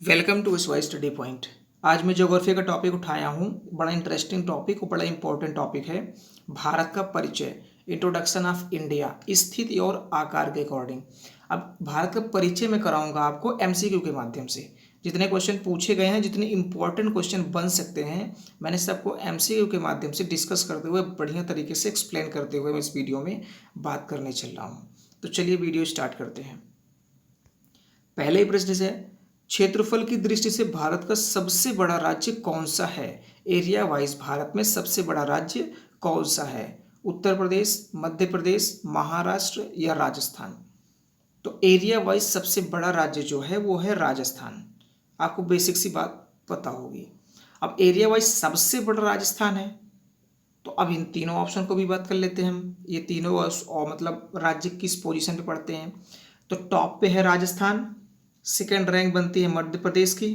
Welcome to Y study point. आज मैं geography का टॉपिक उठाया हूँ। बड़ा इंटरेस्टिंग टॉपिक और बड़ा इंपॉर्टेंट टॉपिक है। भारत का परिचय, इंट्रोडक्शन ऑफ इंडिया, स्थिति और आकार के अकॉर्डिंग। अब भारत का परिचय मैं कराऊंगा आपको एमसीक्यू के माध्यम से। जितने क्वेश्चन पूछे गए हैं, जितने इंपॉर्टेंट क्वेश्चन बन सकते हैं, मैंने सबको एमसीक्यू के माध्यम से डिस्कस करते हुए, बढ़िया तरीके से एक्सप्लेन करते हुए मैं इस वीडियो में बात करने चल रहा हूँ। तो चलिए वीडियो स्टार्ट करते हैं। पहले ही प्रश्न से, क्षेत्रफल की दृष्टि से भारत का सबसे बड़ा राज्य कौन सा है? एरिया वाइज भारत में सबसे बड़ा राज्य कौन सा है? उत्तर प्रदेश, मध्य प्रदेश, महाराष्ट्र या राजस्थान? तो एरिया वाइज सबसे बड़ा राज्य जो है वो है राजस्थान। आपको बेसिक सी बात पता होगी। अब एरिया वाइज सबसे बड़ा राजस्थान है, तो अब इन तीनों ऑप्शन को भी बात कर लेते हैं हम। ये तीनों और मतलब राज्य किस पोजीशन पे पड़ते हैं? तो टॉप पे है राजस्थान, सेकंड रैंक बनती है मध्य प्रदेश की,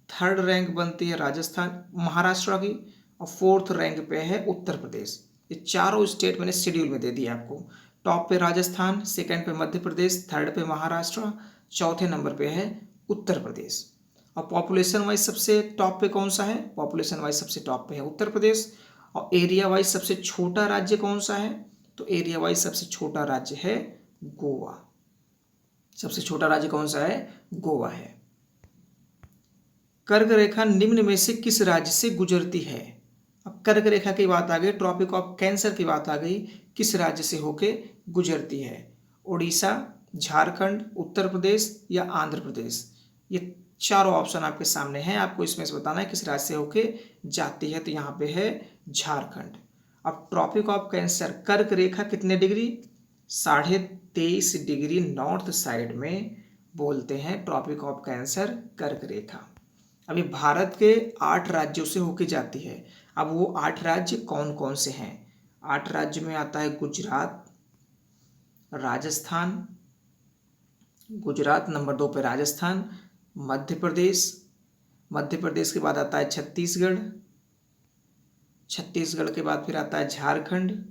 थर्ड रैंक बनती है राजस्थान महाराष्ट्र की, और फोर्थ रैंक पे है उत्तर प्रदेश। ये चारों स्टेट मैंने शेड्यूल में दे दिया आपको। टॉप पे राजस्थान, सेकंड पे मध्य प्रदेश, थर्ड पे महाराष्ट्र, चौथे नंबर पे है उत्तर प्रदेश। और पॉपुलेशन वाइज सबसे टॉप पे कौन सा है? पॉपुलेशन वाइज सबसे टॉप पे है उत्तर प्रदेश। और एरिया वाइज सबसे छोटा राज्य कौन सा है? तो एरिया वाइज सबसे छोटा राज्य है गोवा। सबसे छोटा राज्य कौन सा है? गोवा है। कर्क रेखा निम्न में से किस राज्य से गुजरती है? अब कर्क रेखा की बात आ गई, ट्रॉपिक ऑफ कैंसर की बात आ गई, किस राज्य से होके गुजरती है? उड़ीसा, झारखंड, उत्तर प्रदेश या आंध्र प्रदेश? ये चारों ऑप्शन आपके सामने हैं। आपको इसमें से बताना है किस राज्य से होके जाती है। तो यहाँ पे है झारखंड। अब ट्रॉपिक ऑफ कैंसर, कर्क रेखा कितने डिग्री? 23.5 डिग्री नॉर्थ साइड में बोलते हैं ट्रॉपिक ऑफ कैंसर, कर्क रेखा। अभी भारत के 8 राज्यों से होके जाती है। अब वो 8 राज्य कौन कौन से हैं? 8 राज्य में आता है गुजरात, राजस्थान, गुजरात नंबर 2 पे राजस्थान, मध्य प्रदेश, मध्य प्रदेश के बाद आता है छत्तीसगढ़, छत्तीसगढ़ के बाद फिर आता है झारखंड,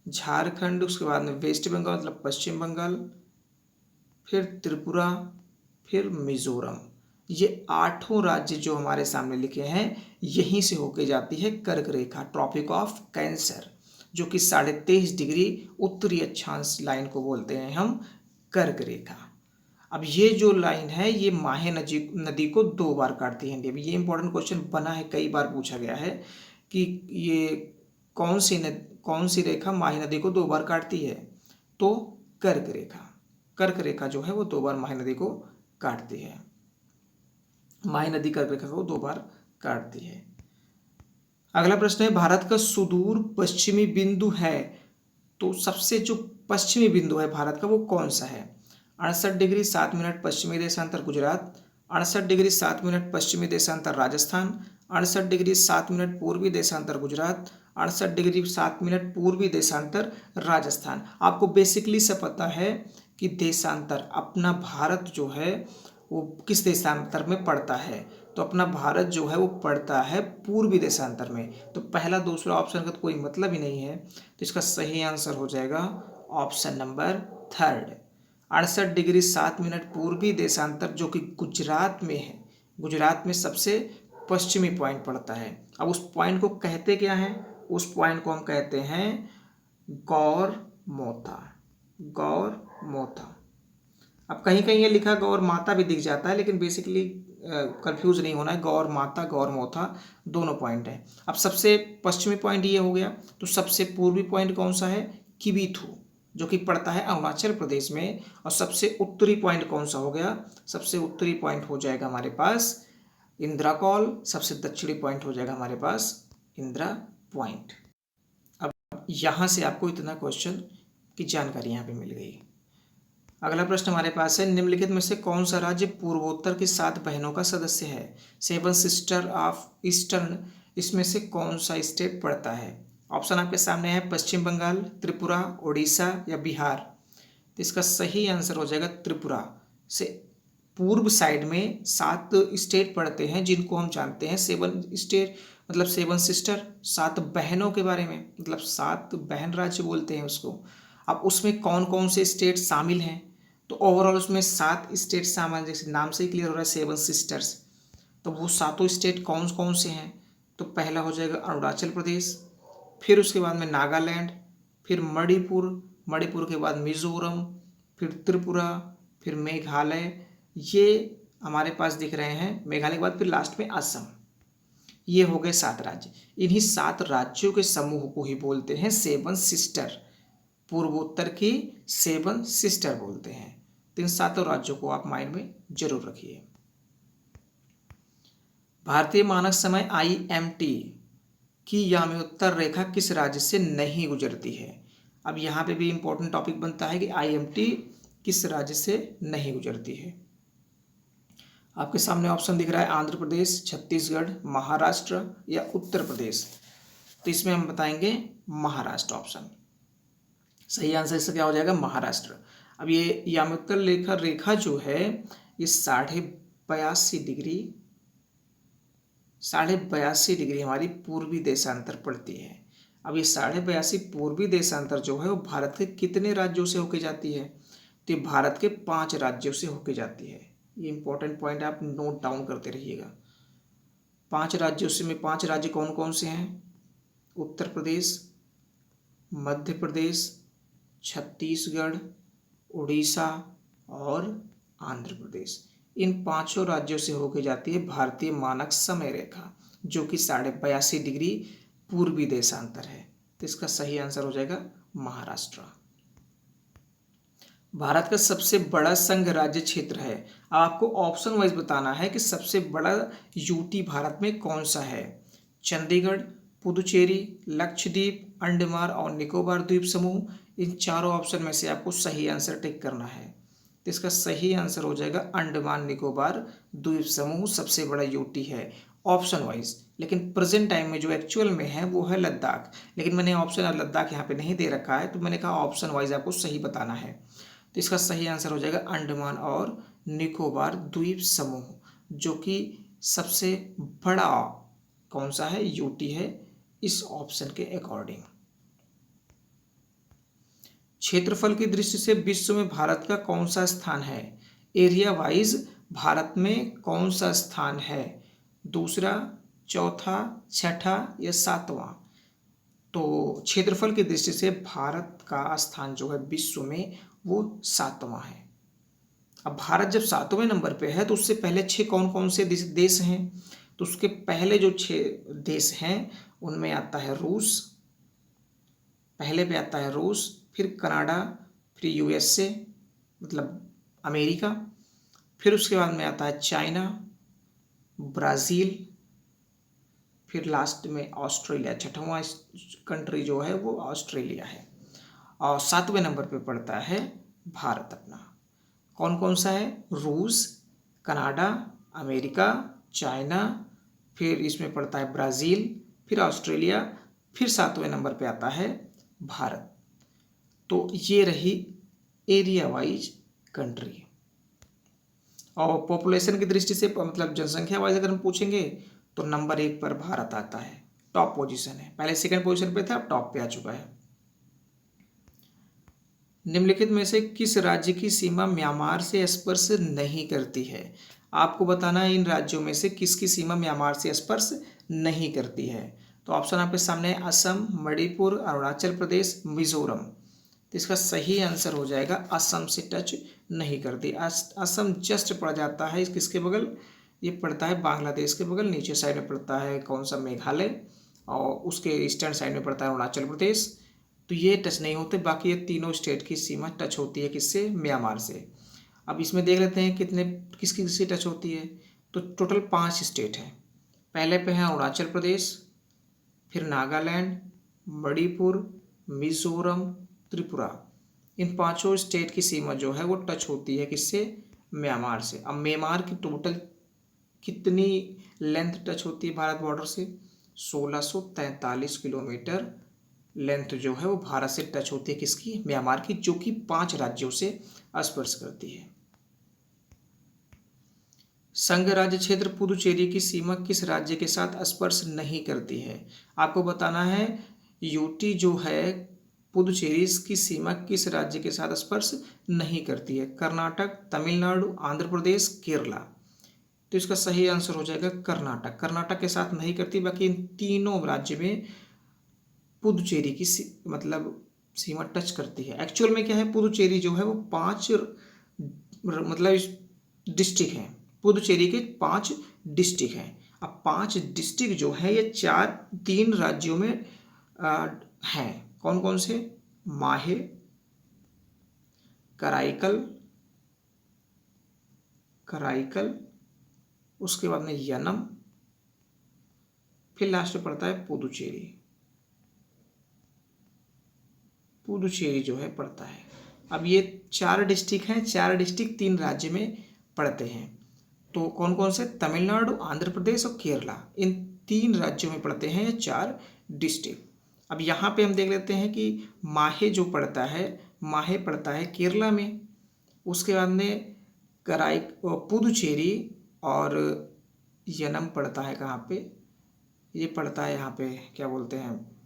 झारखंड उसके बाद में वेस्ट बंगाल मतलब पश्चिम बंगाल, फिर त्रिपुरा, फिर मिजोरम। ये 8 राज्य जो हमारे सामने लिखे हैं, यहीं से होके जाती है कर्क रेखा, ट्रॉपिक ऑफ कैंसर, जो कि 23.5 डिग्री उत्तरी अक्षांश लाइन को बोलते हैं हम कर्क रेखा। अब ये जो लाइन है ये माहे नदी को 2 बार काटती है इंडिया में। ये इंपॉर्टेंट क्वेश्चन बना है, कई बार पूछा गया है कि ये कौन सी रेखा माही नदी को 2 बार काटती है? तो कर्क रेखा। कर्क रेखा जो है वो 2 बार माही नदी को काटती है। माही नदी कर्क रेखा को 2 बार काटती है। अगला प्रश्न है, भारत का सुदूर पश्चिमी बिंदु है, तो सबसे जो पश्चिमी बिंदु है भारत का वो कौन सा है? 68 डिग्री 7 मिनट पश्चिमी देशांतर गुजरात, 68 डिग्री 7 मिनट पश्चिमी देशांतर राजस्थान, 68 डिग्री 7 मिनट पूर्वी देशांतर गुजरात, 68 डिग्री 7 मिनट पूर्वी देशांतर राजस्थान। आपको बेसिकली से पता है कि देशांतर, अपना भारत जो है वो किस देशांतर में पड़ता है? तो अपना भारत जो है वो पड़ता है पूर्वी देशांतर में। तो पहला दूसरा ऑप्शन का तो कोई मतलब ही नहीं है। तो इसका सही आंसर हो जाएगा option number third, 68 degree 7 minute पूर्वी देशांतर, जो कि गुजरात में है। गुजरात में सबसे पश्चिमी पॉइंट पड़ता है। अब उस पॉइंट को कहते क्या है? उस पॉइंट को हम कहते हैं गौर मोथा। गौर मोथा। अब कहीं कहीं ये लिखा गौर माता भी दिख जाता है, लेकिन बेसिकली कंफ्यूज नहीं होना है, गौर माता गौर मोथा दोनों पॉइंट है। अब सबसे पश्चिमी पॉइंट ये हो गया, तो सबसे पूर्वी पॉइंट कौन सा है? किबीथू, जो कि पड़ता है अरुणाचल प्रदेश में। और सबसे उत्तरी पॉइंट कौन सा हो गया? सबसे उत्तरी पॉइंट हो जाएगा हमारे पास इंदिरा कॉल। सबसे दक्षिणी पॉइंट हो जाएगा हमारे पास इंदिरा पॉइंट। अब यहाँ से आपको इतना क्वेश्चन की जानकारी यहाँ पे मिल गई। अगला प्रश्न हमारे पास है, निम्नलिखित में से कौन सा राज्य पूर्वोत्तर की 7 बहनों का सदस्य है? 7 सिस्टर ऑफ ईस्टर्न, इसमें से कौन सा स्टेट पड़ता है? ऑप्शन आपके सामने है पश्चिम बंगाल, त्रिपुरा, उड़ीसा या बिहार। तो इसका सही आंसर हो जाएगा त्रिपुरा। से पूर्व साइड में 7 स्टेट पड़ते हैं, जिनको हम जानते हैं 7 स्टेट, मतलब 7 सिस्टर, 7 बहनों के बारे में, मतलब 7 बहन राज्य बोलते हैं उसको। अब उसमें कौन कौन से स्टेट शामिल हैं? तो ओवरऑल उसमें 7 स्टेट शामिल, जैसे नाम से ही क्लियर हो रहा है 7 सिस्टर्स। तो वो सातों स्टेट कौन कौन से हैं? तो पहला हो जाएगा अरुणाचल प्रदेश, फिर उसके बाद में नागालैंड, फिर मणिपुर, मणिपुर के बाद मिजोरम, फिर त्रिपुरा, फिर मेघालय। ये हमारे पास दिख रहे हैं। मेघालय के बाद फिर लास्ट में असम। ये हो गए 7 राज्य। इन्हीं 7 राज्यों के समूह को ही बोलते हैं 7 सिस्टर। पूर्वोत्तर की 7 सिस्टर बोलते हैं। तो इन 7 राज्यों को आप माइंड में जरूर रखिए। भारतीय मानक समय IMT की याम्योत्तर रेखा किस राज्य से नहीं गुजरती है? अब यहाँ पे भी इंपॉर्टेंट टॉपिक बनता है कि IMT किस राज्य से नहीं गुजरती है। आपके सामने ऑप्शन दिख रहा है आंध्र प्रदेश, छत्तीसगढ़, महाराष्ट्र या उत्तर प्रदेश। तो इसमें हम बताएंगे महाराष्ट्र ऑप्शन। सही आंसर इसका क्या हो जाएगा? महाराष्ट्र। अब ये याम्योत्तर रेखा जो है ये 82.5 डिग्री हमारी पूर्वी देशांतर पड़ती है। अब ये 82.5 पूर्वी देशांतर जो है वो भारत के कितने राज्यों से होके जाती है? तो ये भारत के 5 राज्यों से होके जाती है। ये इंपॉर्टेंट पॉइंट आप नोट डाउन करते रहिएगा। 5 राज्यों से में 5 राज्य कौन कौन से हैं? उत्तर प्रदेश, मध्य प्रदेश, छत्तीसगढ़, उड़ीसा और आंध्र प्रदेश। इन 5 राज्यों से होकर जाती है भारतीय मानक समय रेखा, जो कि 82.5 डिग्री पूर्वी देशांतर है। तो इसका सही आंसर हो जाएगा महाराष्ट्र। भारत का सबसे बड़ा संघ राज्य क्षेत्र है। अब आपको ऑप्शन वाइज बताना है कि सबसे बड़ा यूटी भारत में कौन सा है? चंडीगढ़, पुदुचेरी, लक्षद्वीप, अंडमान और निकोबार द्वीप समूह। इन चारों ऑप्शन में से आपको सही आंसर टिक करना है। तो इसका सही आंसर हो जाएगा अंडमान निकोबार द्वीप समूह सबसे बड़ा यूटी है ऑप्शन वाइज। लेकिन प्रेजेंट टाइम में जो एक्चुअल में है वो है लद्दाख। लेकिन मैंने ऑप्शन लद्दाख यहाँ पे नहीं दे रखा है, तो मैंने कहा ऑप्शन वाइज आपको सही बताना है। तो इसका सही आंसर हो जाएगा अंडमान और निकोबार द्वीप समूह, जो कि सबसे बड़ा कौन सा है? यूटी है इस ऑप्शन के अकॉर्डिंग। क्षेत्रफल की दृष्टि से विश्व में भारत का कौन सा स्थान है? एरिया वाइज भारत में कौन सा स्थान है? दूसरा, चौथा, छठा या 7वां? तो क्षेत्रफल की दृष्टि से भारत का स्थान जो है विश्व में वो 7वां है। अब भारत जब 7वें नंबर पे है तो उससे पहले 6 कौन कौन से देश हैं? तो उसके पहले जो 6 देश हैं उनमें आता है रूस, पहले पे आता है रूस, फिर कनाडा, फिर USA मतलब अमेरिका, फिर उसके बाद में आता है चाइना, ब्राज़ील, फिर लास्ट में ऑस्ट्रेलिया। 6वां कंट्री जो है वो ऑस्ट्रेलिया है। और 7वें नंबर पे पड़ता है भारत अपना। कौन कौन सा है? रूस, कनाडा, अमेरिका, चाइना, फिर इसमें पड़ता है ब्राज़ील, फिर ऑस्ट्रेलिया, फिर 7वें नंबर पे आता है भारत। तो ये रही एरिया वाइज कंट्री। और पॉपुलेशन की दृष्टि से मतलब जनसंख्या वाइज अगर हम पूछेंगे तो नंबर 1 पर भारत आता है, टॉप पोजीशन है। पहले सेकंड पोजीशन पे था, अब टॉप पे आ चुका है। निम्नलिखित में से किस राज्य की सीमा म्यांमार से स्पर्श नहीं करती है? आपको बताना है इन राज्यों में से किसकी सीमा म्यांमार से स्पर्श नहीं करती है। तो ऑप्शन आपके सामने है असम, मणिपुर, अरुणाचल प्रदेश, मिजोरम। तो इसका सही आंसर हो जाएगा असम से टच नहीं करती। असम जस्ट पड़ जाता है किसके बगल? ये पड़ता है बांग्लादेश के बगल। नीचे साइड में पड़ता है कौन सा? मेघालय। और उसके ईस्टर्न साइड में पड़ता है अरुणाचल प्रदेश। तो ये टच नहीं होते। बाकी ये तीनों स्टेट की सीमा टच होती है किससे? म्यांमार से। अब इसमें देख लेते हैं कितने किसकी किसकी टच होती है। तो टोटल 5 स्टेट हैं। पहले पे है अरुणाचल प्रदेश, फिर नागालैंड, मणिपुर, मिजोरम, त्रिपुरा। इन 5 स्टेट की सीमा जो है वो टच होती है किससे? म्यांमार से। अब म्यांमार की टोटल कितनी लेंथ टच होती है भारत बॉर्डर से? 1643 किलोमीटर लेंथ जो है वो भारत से टच होती है किसकी? म्यांमार की, जो कि 5 राज्यों से स्पर्श करती है। संघ राज्य क्षेत्र पुदुचेरी की सीमा किस राज्य के साथ स्पर्श नहीं करती है? आपको बताना है यूटी जो है पुदुचेरी की सीमा किस राज्य के साथ स्पर्श नहीं करती है? कर्नाटक, तमिलनाडु, आंध्र प्रदेश, केरला। तो इसका सही आंसर हो जाएगा कर्नाटक। कर्नाटक के साथ नहीं करती, बाकी इन तीनों राज्य में पुदुचेरी की मतलब सीमा टच करती है। एक्चुअल में क्या है, पुदुचेरी जो है वो 5 मतलब डिस्ट्रिक्ट हैं। पुदुचेरी के 5 डिस्ट्रिक्ट हैं। अब 5 डिस्ट्रिक्ट जो है ये 3 राज्यों में हैं। कौन कौन से? माहे, कराईकल, उसके बाद में यनम, फिर लास्ट में पड़ता है पुदुचेरी। पुदुचेरी जो है पड़ता है। अब ये 4 डिस्ट्रिक्ट हैं, 4 डिस्ट्रिक्ट 3 राज्य में पड़ते हैं। तो कौन कौन से? तमिलनाडु, आंध्र प्रदेश और केरला, इन 3 राज्यों में पड़ते हैं ये 4 डिस्ट्रिक्ट। अब यहाँ पे हम देख लेते हैं कि माहे जो पड़ता है, माहे पड़ता है केरला में। उसके बाद में पुदुचेरी और यनम पड़ता है कहाँ पे? ये पड़ता है यहाँ पे क्या बोलते हैं,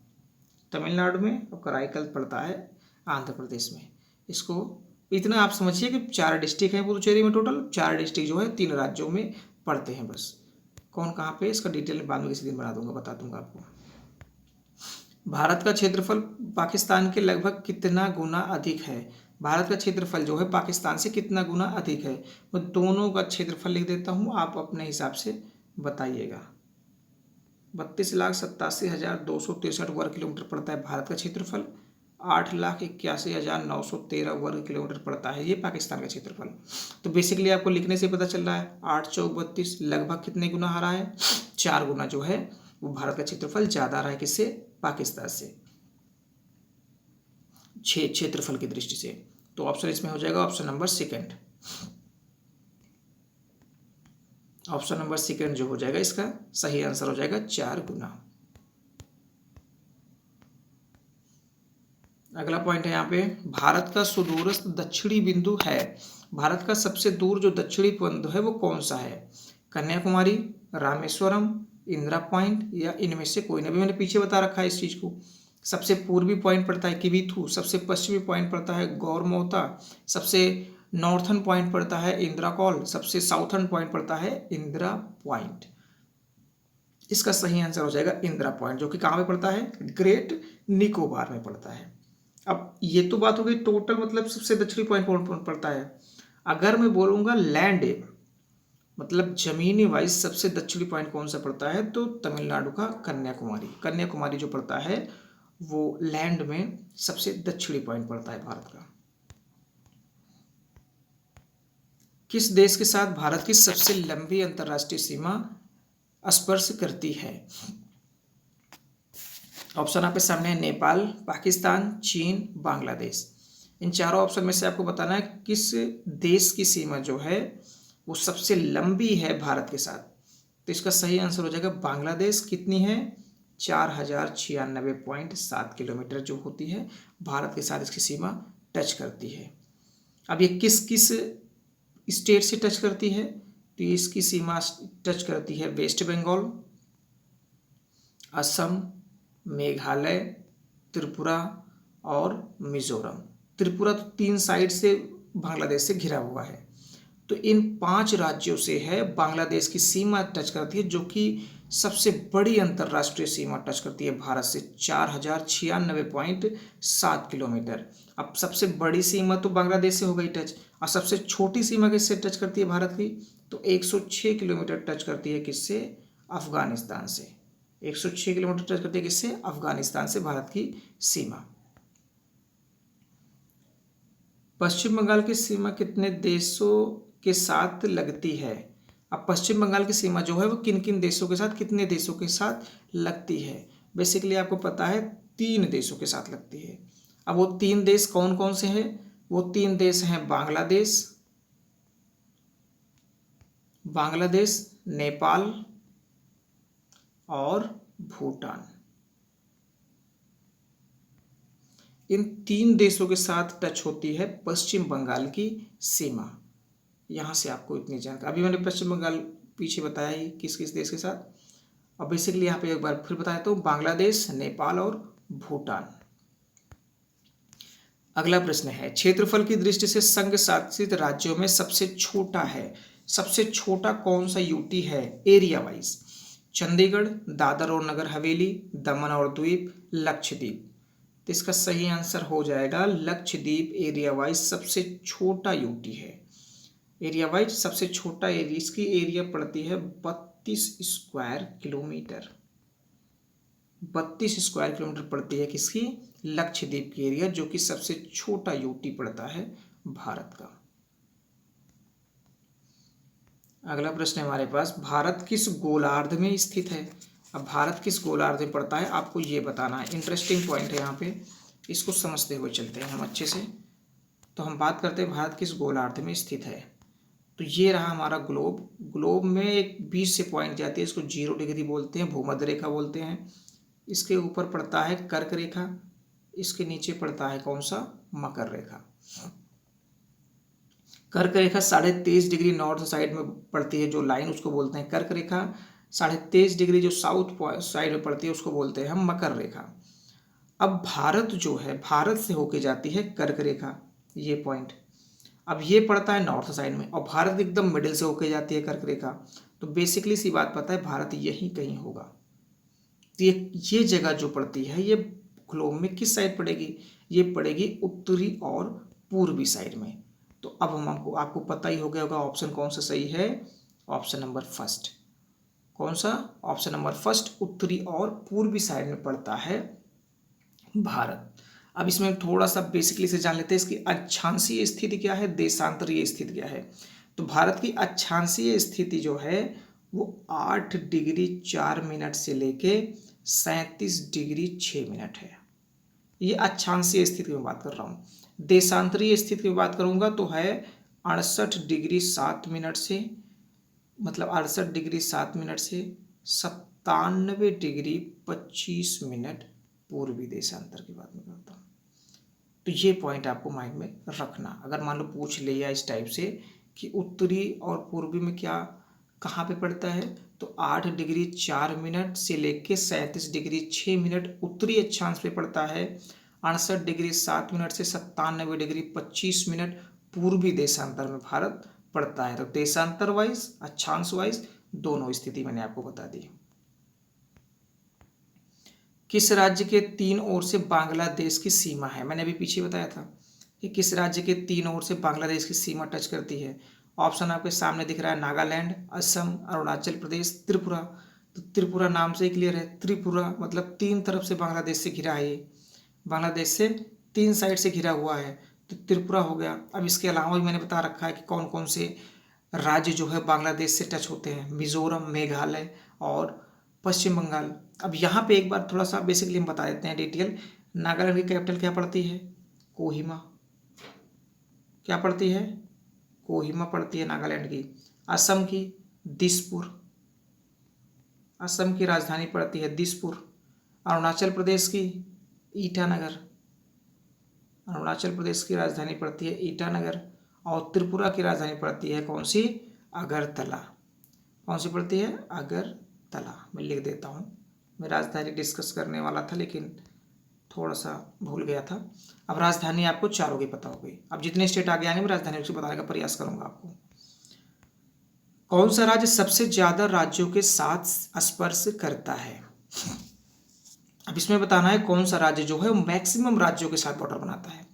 तमिलनाडु में, और कराईकल पड़ता है आंध्र प्रदेश में। इसको इतना आप समझिए कि 4 डिस्ट्रिक्ट हैं पुदुचेरी में, टोटल 4 डिस्ट्रिक्ट जो है 3 राज्यों में पड़ते हैं। बस कौन कहाँ पे, इसका डिटेल में बाद में किसी दिन बना दूंगा, बता दूंगा आपको। भारत का क्षेत्रफल पाकिस्तान के लगभग कितना गुना अधिक है? भारत का क्षेत्रफल जो है पाकिस्तान से कितना गुना अधिक है? मैं दोनों का क्षेत्रफल लिख देता हूँ, आप अपने हिसाब से बताइएगा। 32,87,263 वर्ग किलोमीटर पड़ता है भारत का क्षेत्रफल। 8,81,913 वर्ग किलोमीटर पड़ता है ये पाकिस्तान का क्षेत्रफल। तो बेसिकली आपको लिखने से पता चल रहा है 8 चौक 32 लगभग कितने गुना आ रहा है? 4 गुना जो है वो भारत का क्षेत्रफल ज़्यादा आ रहा है। किससे? पाकिस्तान से, क्षेत्रफल की दृष्टि से। तो ऑप्शन इसमें हो जाएगा option number second. Option number second जो हो जाएगा इसका सही आंसर हो जाएगा 4 गुना। अगला पॉइंट है यहाँ पे, भारत का सुदूरस्थ दक्षिणी बिंदु है। भारत का सबसे दूर जो दक्षिणी बिंदु है वो कौन सा है? कन्याकुमारी, रामेश्वरम, इंदिरा पॉइंट, या इनमें से कोई नहीं। अभी मैंने पीछे बता रखा है इस चीज़ को। सबसे पूर्वी पॉइंट पड़ता है किबिथू, सबसे पश्चिमी पॉइंट पड़ता है गौरमोता, सबसे नॉर्थन पॉइंट पड़ता है इंदिरा कॉल, सबसे साउथर्न पॉइंट पड़ता है इंदिरा पॉइंट। इसका सही आंसर हो जाएगा इंदिरा पॉइंट, जो कि कहाँ पे पड़ता है? ग्रेट निकोबार में पड़ता है। अब ये तो बात हो गई टोटल, मतलब सबसे दक्षिणी पॉइंट कौन पड़ता है। अगर मैं बोलूँगा लैंड मतलब जमीनी वाइज सबसे दक्षिणी पॉइंट कौन सा पड़ता है, तो तमिलनाडु का कन्याकुमारी। कन्याकुमारी जो पड़ता है वो लैंड में सबसे दक्षिणी पॉइंट पड़ता है भारत का। किस देश के साथ भारत की सबसे लंबी अंतर्राष्ट्रीय सीमा स्पर्श करती है? ऑप्शन आपके सामने है, नेपाल, पाकिस्तान, चीन, बांग्लादेश। इन चारों ऑप्शन में से आपको बताना है किस देश की सीमा जो है वो सबसे लंबी है भारत के साथ। तो इसका सही आंसर हो जाएगा बांग्लादेश। कितनी है? 4096.7 किलोमीटर जो होती है भारत के साथ इसकी सीमा टच करती है। अब ये किस किस स्टेट से टच करती है? तो इसकी सीमा टच करती है वेस्ट बंगाल, असम, मेघालय, त्रिपुरा और मिजोरम। त्रिपुरा तो 3 साइड से बांग्लादेश से घिरा हुआ है। तो इन 5 राज्यों से है बांग्लादेश की सीमा टच करती है, जो कि सबसे बड़ी अंतर्राष्ट्रीय सीमा टच करती है भारत से, 4096.7 किलोमीटर। अब सबसे बड़ी सीमा तो बांग्लादेश से हो गई टच, और सबसे छोटी सीमा किससे टच करती है भारत की? तो 106 किलोमीटर टच करती है किससे? अफगानिस्तान से। 106 किलोमीटर टच करती है किससे? अफगानिस्तान से भारत की सीमा। पश्चिम बंगाल की सीमा कितने देशों के साथ लगती है? अब पश्चिम बंगाल की सीमा जो है वो किन किन देशों के साथ, कितने देशों के साथ लगती है? बेसिकली आपको पता है 3 देशों के साथ लगती है। अब वो 3 देश कौन कौन से हैं? वो 3 देश हैं बांग्लादेश, नेपाल और भूटान। इन 3 देशों के साथ टच होती है पश्चिम बंगाल की सीमा। यहाँ से आपको इतनी जानकारी, अभी मैंने पश्चिम बंगाल पीछे बताया ही किस किस देश के साथ। अब बेसिकली यहाँ पे एक बार फिर बताया तो बांग्लादेश, नेपाल और भूटान। अगला प्रश्न है, क्षेत्रफल की दृष्टि से संघ शासित राज्यों में सबसे छोटा है, सबसे छोटा कौन सा यूटी है एरिया वाइज? चंडीगढ़, दादर और नगर हवेली, दमन और द्वीप, लक्षद्वीप। तो इसका सही आंसर हो जाएगा लक्षद्वीप एरिया वाइज सबसे छोटा यूटी है। एरिया वाइज सबसे छोटा एरिया, इसकी एरिया पड़ती है 32 स्क्वायर किलोमीटर। 32 स्क्वायर किलोमीटर पड़ती है किसकी? लक्षद्वीप की एरिया, जो कि सबसे छोटा यूटी पड़ता है भारत का। अगला प्रश्न है हमारे पास, भारत किस गोलार्ध में स्थित है? अब भारत किस गोलार्ध में पड़ता है आपको ये बताना है। इंटरेस्टिंग पॉइंट है यहाँ पे, इसको समझते हुए चलते हैं हम अच्छे से। तो हम बात करते हैं भारत किस गोलार्ध में स्थित है। तो ये रहा हमारा ग्लोब। ग्लोब में एक बीच से पॉइंट जाती है, इसको 0 डिग्री बोलते हैं, भूमध्य रेखा बोलते हैं। इसके ऊपर पड़ता है कर्क रेखा, इसके नीचे पड़ता है कौन सा? मकर रेखा। कर्क रेखा 23.5 डिग्री नॉर्थ साइड में पड़ती है, जो लाइन उसको बोलते हैं कर्क रेखा। 23.5 डिग्री जो साउथ साइड में पड़ती है उसको बोलते हैं हम मकर रेखा। अब भारत जो है, भारत से होके जाती है कर्क रेखा, ये पॉइंट। अब ये पड़ता है नॉर्थ साइड में, और भारत एकदम मिडिल से होके जाती है कर्क रेखा। तो बेसिकली सी बात पता है, भारत यहीं कहीं होगा। तो ये जगह जो पड़ती है ये ग्लोब में किस साइड पड़ेगी? ये पड़ेगी उत्तरी और पूर्वी साइड में। तो अब हम आपको पता ही हो गया होगा ऑप्शन कौन सा सही है। Option number first. कौन सा? ऑप्शन नंबर फर्स्ट, उत्तरी और पूर्वी साइड में पड़ता है भारत। अब इसमें थोड़ा सा बेसिकली से जान लेते हैं, इसकी अक्षांशीय स्थिति क्या है, देशांतरीय स्थिति क्या है। तो भारत की अक्षांशीय स्थिति जो है वो 8 डिग्री 4 मिनट से लेके 37 डिग्री 6 मिनट है। ये अक्षांशीय स्थिति में बात कर रहा हूँ। देशांतरीय स्थिति में बात करूँगा तो है 68 डिग्री 7 मिनट से, मतलब 68 डिग्री 7 मिनट से 97 डिग्री 25 मिनट पूर्वी देशांतर की बात में करता हूँ। तो ये पॉइंट आपको माइंड में रखना। अगर मान लो पूछ लिया इस टाइप से कि उत्तरी और पूर्वी में क्या कहाँ पे पड़ता है, तो 8 डिग्री 4 मिनट से लेके 37 डिग्री 6 मिनट उत्तरी अक्षांश पे पड़ता है। 68 डिग्री 7 मिनट से 97 डिग्री 25 मिनट पूर्वी देशांतर में भारत पड़ता है। तो देशांतर वाइज, अक्षांश वाइज दोनों स्थिति मैंने आपको बता दी। किस राज्य के 3 ओर से बांग्लादेश की सीमा है? मैंने अभी पीछे बताया था कि किस राज्य के 3 ओर से बांग्लादेश की सीमा टच करती है। ऑप्शन आपके सामने दिख रहा है, नागालैंड, असम, अरुणाचल प्रदेश, त्रिपुरा। तो त्रिपुरा नाम से ही क्लियर है, त्रिपुरा मतलब 3 तरफ से बांग्लादेश से घिरा है। ये बांग्लादेश से 3 साइड से घिरा हुआ है, तो त्रिपुरा हो गया। अब इसके अलावा भी मैंने बता रखा है कि कौन कौन से राज्य जो है बांग्लादेश से टच होते हैं, मिजोरम, मेघालय और पश्चिम बंगाल। अब यहाँ पे एक बार थोड़ा सा बेसिकली हम बता देते हैं डिटेल। नागालैंड की कैपिटल क्या पड़ती है? कोहिमा। क्या पड़ती है? कोहिमा पड़ती है नागालैंड की। असम की दिसपुर, असम की राजधानी पड़ती है दिसपुर। अरुणाचल प्रदेश की ईटानगर, अरुणाचल प्रदेश की राजधानी पड़ती है ईटानगर। और त्रिपुरा की राजधानी पड़ती है कौन सी? अगरतला। कौन सी पड़ती है? अगरतला। मैं लिख देता हूँ, मैं राजधानी डिस्कस करने वाला था लेकिन थोड़ा सा भूल गया था। अब राजधानी आपको चारों की पता हो गई। अब जितने स्टेट आगे आएंगे मैं राजधानी उसे बताने का प्रयास करूंगा आपको। कौन सा राज्य सबसे ज्यादा राज्यों के साथ स्पर्श करता है? अब इसमें बताना है कौन सा राज्य जो है वो मैक्सिमम राज्यों के साथ बॉर्डर बनाता है।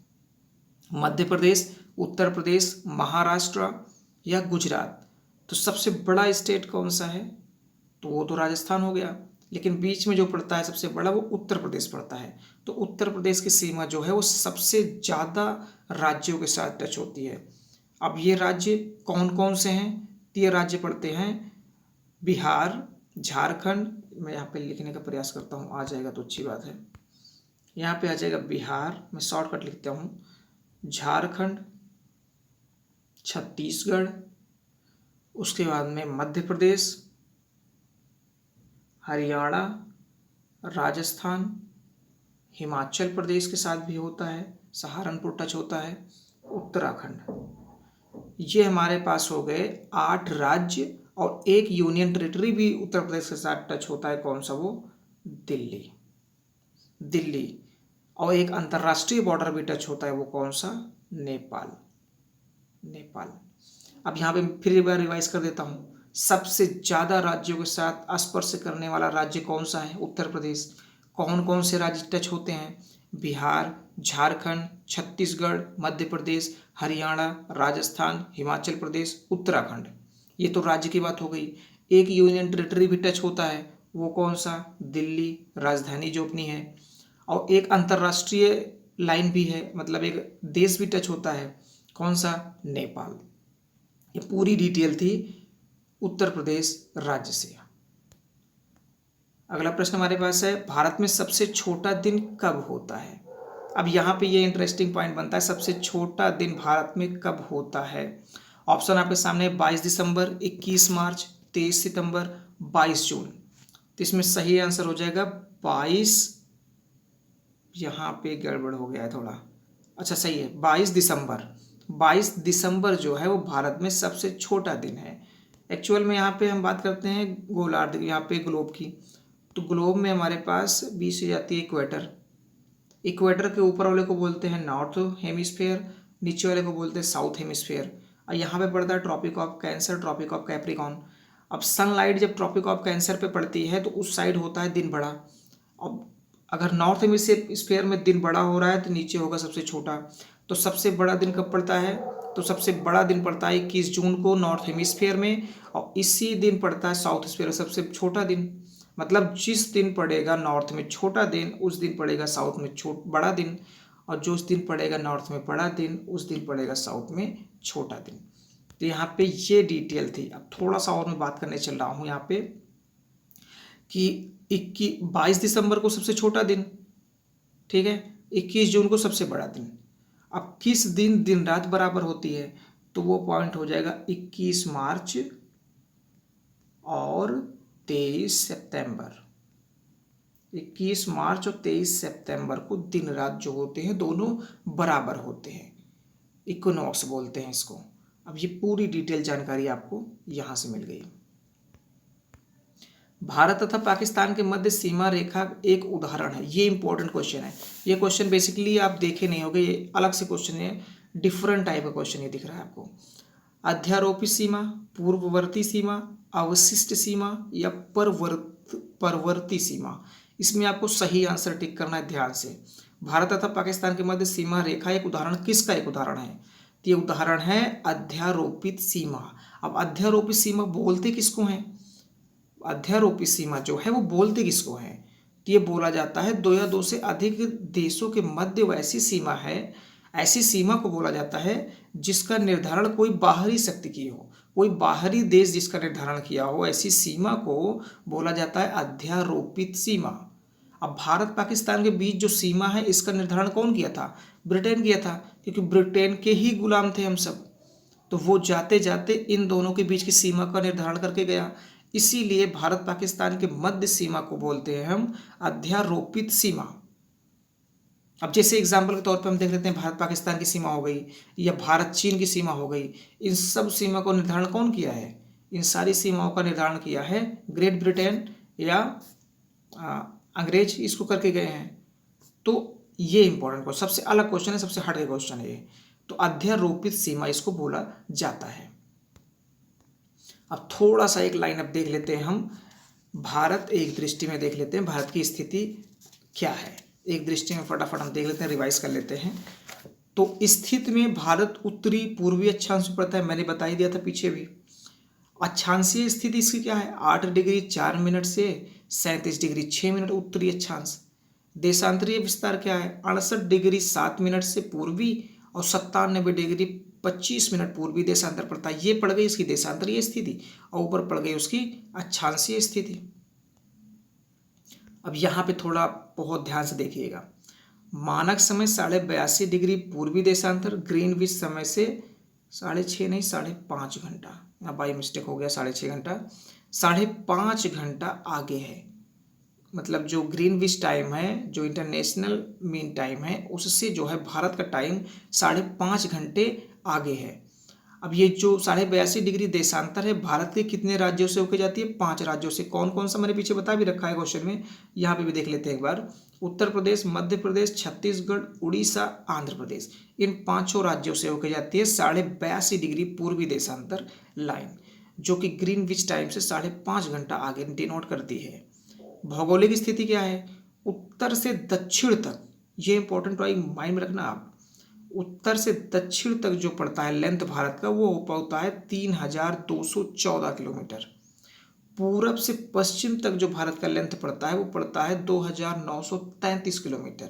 मध्य प्रदेश, उत्तर प्रदेश, महाराष्ट्र या गुजरात। तो सबसे बड़ा स्टेट कौन सा है? तो वो तो राजस्थान हो गया, लेकिन बीच में जो पड़ता है सबसे बड़ा वो उत्तर प्रदेश पड़ता है। तो उत्तर प्रदेश की सीमा जो है वो सबसे ज़्यादा राज्यों के साथ टच होती है। अब ये राज्य कौन कौन से हैं? तो ये राज्य पड़ते हैं बिहार, झारखंड। मैं यहाँ पे लिखने का प्रयास करता हूँ, आ जाएगा तो अच्छी बात है। यहाँ पे आ जाएगा बिहार, मैं शॉर्टकट लिखता हूँ, झारखंड, छत्तीसगढ़, उसके बाद में मध्य प्रदेश, हरियाणा, राजस्थान, हिमाचल प्रदेश के साथ भी होता है, सहारनपुर टच होता है, उत्तराखंड। ये हमारे पास हो गए 8 राज्य, और एक यूनियन टेरिटरी भी उत्तर प्रदेश के साथ टच होता है। कौन सा? वो दिल्ली। दिल्ली और एक अंतर्राष्ट्रीय बॉर्डर भी टच होता है, वो कौन सा? नेपाल। नेपाल। अब यहाँ पे फिर एक बार रिवाइज कर देता हूँ। सबसे ज़्यादा राज्यों के साथ स्पर्श करने वाला राज्य कौन सा है? उत्तर प्रदेश। कौन कौन से राज्य टच होते हैं? बिहार, झारखंड, छत्तीसगढ़, मध्य प्रदेश, हरियाणा, राजस्थान, हिमाचल प्रदेश, उत्तराखंड। ये तो राज्य की बात हो गई। एक यूनियन टेरिटरी भी टच होता है, वो कौन सा? दिल्ली, राजधानी जो अपनी है। और एक अंतर्राष्ट्रीय लाइन भी है, मतलब एक देश भी टच होता है, कौन सा? नेपाल। ये पूरी डिटेल थी उत्तर प्रदेश राज्य से। अगला प्रश्न हमारे पास है, भारत में सबसे छोटा दिन कब होता है? अब यहाँ पे ये इंटरेस्टिंग पॉइंट बनता है, सबसे छोटा दिन भारत में कब होता है? ऑप्शन आपके सामने 22 दिसंबर, 21 मार्च, 23 सितंबर, 22 जून। तो इसमें सही आंसर हो जाएगा 22। यहाँ पे गड़बड़ हो गया है थोड़ा। अच्छा सही है, 22 दिसंबर। 22 दिसंबर जो है वो भारत में सबसे छोटा दिन है। एक्चुअल में यहाँ पे हम बात करते हैं गोलार्ध, यहाँ पे ग्लोब की। तो ग्लोब में हमारे पास बीच से जाती है इक्वेटर। इक्वेटर के ऊपर वाले को बोलते हैं नॉर्थ हेमिस्फेयर, नीचे वाले को बोलते हैं साउथ हेमिस्फेयर। और यहाँ पे पड़ता है tropic of cancer, tropic of capricorn. अब सनलाइट जब ट्रॉपिक ऑफ कैंसर पे पड़ती है तो उस साइड होता है दिन बड़ा। अब अगर नॉर्थ हेमिस्फेयर में दिन बड़ा हो रहा है तो नीचे होगा सबसे छोटा। तो सबसे बड़ा दिन कब पड़ता है? तो सबसे बड़ा दिन पड़ता है 21 जून को नॉर्थ हेमिस्फेयर में, और इसी दिन पड़ता है साउथ हेमिस्फेयर सबसे छोटा दिन। मतलब जिस दिन पड़ेगा नॉर्थ में छोटा दिन उस दिन पड़ेगा साउथ में बड़ा दिन, और जो उस दिन पड़ेगा नॉर्थ में बड़ा दिन उस दिन पड़ेगा साउथ में छोटा दिन। तो यहाँ पे ये डिटेल थी। अब थोड़ा सा और मैं बात करने चल रहा हूँ यहाँ पे कि 22 दिसंबर को सबसे छोटा दिन, ठीक है, 21 जून को सबसे बड़ा दिन। अब किस दिन दिन रात बराबर होती है? तो वो पॉइंट हो जाएगा 21 मार्च और 23 सितंबर। 21 मार्च और 23 सितंबर को दिन रात जो होते हैं दोनों बराबर होते हैं, इक्विनॉक्स बोलते हैं इसको। अब ये पूरी डिटेल जानकारी आपको यहाँ से मिल गई। भारत तथा पाकिस्तान के मध्य सीमा रेखा एक उदाहरण है। ये इंपॉर्टेंट क्वेश्चन है। ये क्वेश्चन बेसिकली आप देखे नहीं होंगे, ये अलग से क्वेश्चन है, डिफरेंट टाइप का क्वेश्चन ये दिख रहा है आपको। अध्यारोपी सीमा, पूर्ववर्ती सीमा, अवशिष्ट सीमा या परवर्ती सीमा। इसमें आपको सही आंसर टिक करना है ध्यान से। भारत तथा पाकिस्तान के मध्य सीमा रेखा एक उदाहरण, किसका एक उदाहरण है? तो ये उदाहरण है अध्यारोपित सीमा। अब अध्यारोपित सीमा बोलते किसको हैं? अध्यारोपी सीमा जो है वो बोलते किसको है? तो ये बोला जाता है दो या दो से अधिक देशों के मध्य वैसी सीमा है, ऐसी सीमा को बोला जाता है जिसका निर्धारण कोई बाहरी शक्ति की हो, कोई बाहरी देश जिसका निर्धारण किया हो, ऐसी सीमा को बोला जाता है अध्यारोपित सीमा। अब भारत पाकिस्तान के बीच जो सीमा है इसका निर्धारण कौन किया था? ब्रिटेन किया था, क्योंकि ब्रिटेन के ही गुलाम थे हम सब। तो वो जाते जाते इन दोनों के बीच की सीमा का निर्धारण करके गया, इसीलिए भारत पाकिस्तान के मध्य सीमा को बोलते हैं हम अध्यारोपित सीमा। अब जैसे एग्जाम्पल के तौर पे हम देख लेते हैं, भारत पाकिस्तान की सीमा हो गई या भारत चीन की सीमा हो गई, इन सब सीमा को निर्धारण कौन किया है? इन सारी सीमाओं का निर्धारण किया है ग्रेट ब्रिटेन या अंग्रेज, इसको करके गए हैं। तो ये इंपॉर्टेंट क्वेश्चन, सबसे अलग क्वेश्चन है, सबसे हट के क्वेश्चन है ये। तो अध्यारोपित सीमा इसको बोला जाता है। अब थोड़ा सा एक लाइन अप देख लेते हैं हम, भारत एक दृष्टि में देख लेते हैं भारत की स्थिति क्या है, एक दृष्टि में फटाफट हम देख लेते हैं, रिवाइज कर लेते हैं। तो स्थिति में भारत उत्तरी पूर्वी अक्षांश में पड़ता है, मैंने बता ही दिया था पीछे भी। अक्षांशीय स्थिति इसकी क्या है? 8 डिग्री 4 मिनट से 37 डिग्री 6 मिनट उत्तरी अक्षांश। देशांतरीय विस्तार क्या है? 68 डिग्री 7 मिनट से पूर्वी और 97 डिग्री 25 मिनट पूर्वी देशांतर पड़ता है। ये पड़ गई इसकी देशांतरीय स्थिति और ऊपर पड़ गई उसकी अक्षांशीय स्थिति। अब यहाँ पे थोड़ा बहुत ध्यान से देखिएगा, मानक समय 82.5 डिग्री पूर्वी देशांतर, ग्रीनविच समय से 6.5 नहीं 5.5 घंटा, यहाँ बाई मिस्टेक हो गया, 6.5 घंटा, 5.5 घंटा आगे है। मतलब जो ग्रीनविच टाइम है, जो इंटरनेशनल मीन टाइम है, उससे जो है भारत का टाइम 5.5 घंटे आगे है। अब ये जो 82.5 डिग्री देशांतर है भारत के कितने राज्यों से होकर जाती है? 5 राज्यों से। कौन कौन सा मैंने पीछे बता भी रखा है क्वेश्चन में, यहाँ पे भी देख लेते हैं एक बार। उत्तर प्रदेश, मध्य प्रदेश, छत्तीसगढ़, उड़ीसा, आंध्र प्रदेश, इन 5 राज्यों से होकर जाती है 82.5 डिग्री पूर्वी देशांतर लाइन, जो कि ग्रीनविच टाइम से 5.5 घंटा आगे डिनोट करती है। भौगोलिक स्थिति क्या है? उत्तर से दक्षिण तक, ये इंपॉर्टेंट पॉइंट माइंड में रखना आप, उत्तर से दक्षिण तक जो पड़ता है लेंथ भारत का, वो होता है 3214 किलोमीटर। पूरब से पश्चिम तक जो भारत का लेंथ पड़ता है वो पड़ता है 2933 किलोमीटर।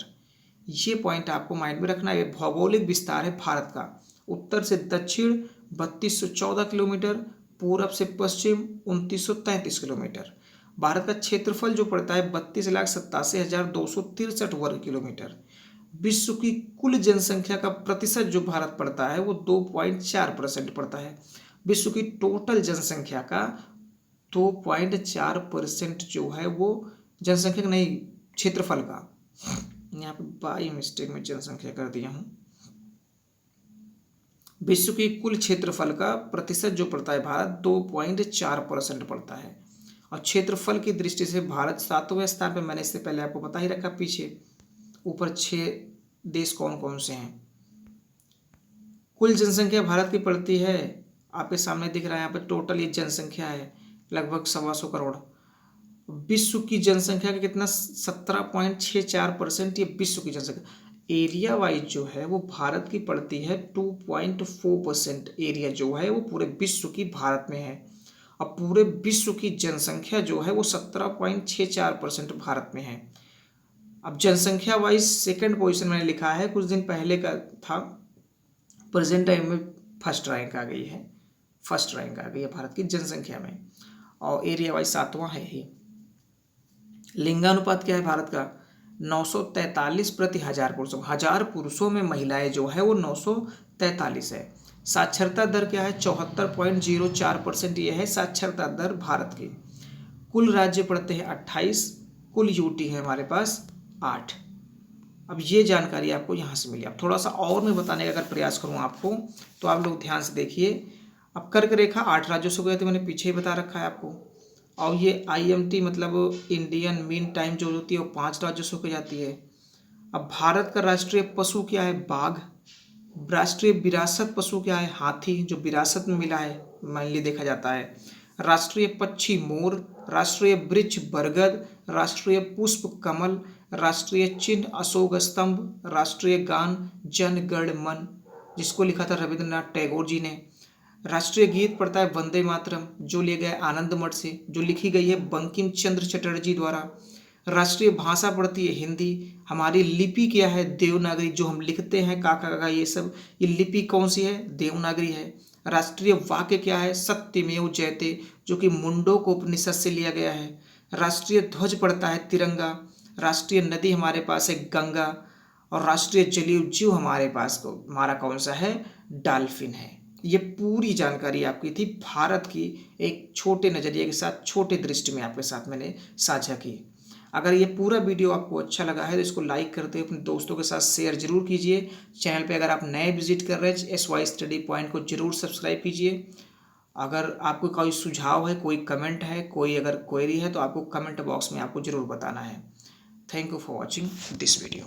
ये पॉइंट आपको माइंड में रखना है। भौगोलिक विस्तार है भारत का, उत्तर से दक्षिण 3214 किलोमीटर, पूरब से पश्चिम 2933 किलोमीटर। भारत का क्षेत्रफल जो पड़ता है 32,87,263 वर्ग किलोमीटर। विश्व की कुल जनसंख्या का प्रतिशत जो भारत पड़ता है वो 2.4% पड़ता है। विश्व की टोटल जनसंख्या का 2.4% जो है वो जनसंख्या का नहीं, क्षेत्रफल का, यहाँ पे बाई मिस्टेक में जनसंख्या कर दिया हूँ। विश्व की कुल क्षेत्रफल का प्रतिशत जो पड़ता है भारत 2.4% पड़ता है। और क्षेत्रफल की दृष्टि से भारत 7वें स्थान पर, मैंने इससे पहले आपको बता ही रखा पीछे। ऊपर 6 देश कौन कौन से हैं। कुल जनसंख्या भारत की पड़ती है, आपके सामने दिख रहा है यहाँ पर टोटल ये जनसंख्या है लगभग 125 करोड़। विश्व की जनसंख्या का कितना? 17.64% ये विश्व की जनसंख्या। एरिया वाइज जो है वो भारत की पड़ती है 2.4%। एरिया जो है वो पूरे विश्व की भारत में है। और पूरे विश्व की जनसंख्या जो है वो 17.64% भारत में है। अब जनसंख्या वाइज सेकंड पोजीशन मैंने लिखा है, कुछ दिन पहले का था, प्रेजेंट टाइम में फर्स्ट रैंक आ गई है। फर्स्ट रैंक आ गई है भारत की जनसंख्या में, और एरिया वाइज 7वां है ही। लिंगानुपात क्या है भारत का? 943 प्रति 1000 पुरुषों। 1000 पुरुषों में महिलाएं जो है वो 943 है। साक्षरता दर क्या है? 74.04% ये है साक्षरता दर भारत की। कुल राज्य पड़ते हैं 28, कुल यूटी है हमारे पास 8। अब ये जानकारी आपको यहाँ से मिली। अब थोड़ा सा और मैं बताने का अगर प्रयास करूँ आपको, तो आप लोग ध्यान से देखिए। अब कर्क रेखा 8 राज्यों से गए थे, मैंने पीछे ही बता रखा है आपको। और ये IMT मतलब इंडियन मीन टाइम जो होती है वो 5 राज्यों से होकर जाती है। अब भारत का राष्ट्रीय पशु क्या है? बाघ। राष्ट्रीय विरासत पशु क्या है? हाथी, जो विरासत में मिला है, mainly देखा जाता है। राष्ट्रीय पक्षी मोर, राष्ट्रीय वृक्ष बरगद, राष्ट्रीय पुष्प कमल, राष्ट्रीय चिन्ह अशोक स्तंभ, राष्ट्रीय गान जन गण मन, जिसको लिखा था रविंद्रनाथ टैगोर जी ने। राष्ट्रीय गीत पड़ता है वंदे मातरम, जो लिया गया है आनंद मठ से, जो लिखी गई है बंकिम चंद्र चटर्जी द्वारा। राष्ट्रीय भाषा पड़ती है हिंदी। हमारी लिपि क्या है? देवनागरी, जो हम लिखते हैं काका काका ये सब, ये लिपि कौन सी है? देवनागरी है। राष्ट्रीय वाक्य क्या है? सत्यमेव जयते, जो कि मुंडोक उपनिषद से लिया गया है। राष्ट्रीय ध्वज पड़ता है तिरंगा। राष्ट्रीय नदी हमारे पास है गंगा। और राष्ट्रीय जलीय जीव हमारा कौन सा है? डॉल्फिन है। ये पूरी जानकारी आपकी थी भारत की, एक छोटे नज़रिए के साथ, छोटे दृष्टि में आपके साथ मैंने साझा की। अगर ये पूरा वीडियो आपको अच्छा लगा है तो इसको लाइक करते हुए अपने दोस्तों के साथ शेयर जरूर कीजिए। चैनल पे अगर आप नए विजिट कर रहे हैं SY स्टडी पॉइंट को जरूर सब्सक्राइब कीजिए। अगर आपको कोई सुझाव है, कोई कमेंट है, कोई अगर क्वेरी है, तो आपको कमेंट बॉक्स में आपको जरूर बताना है। Thank you for watching this video.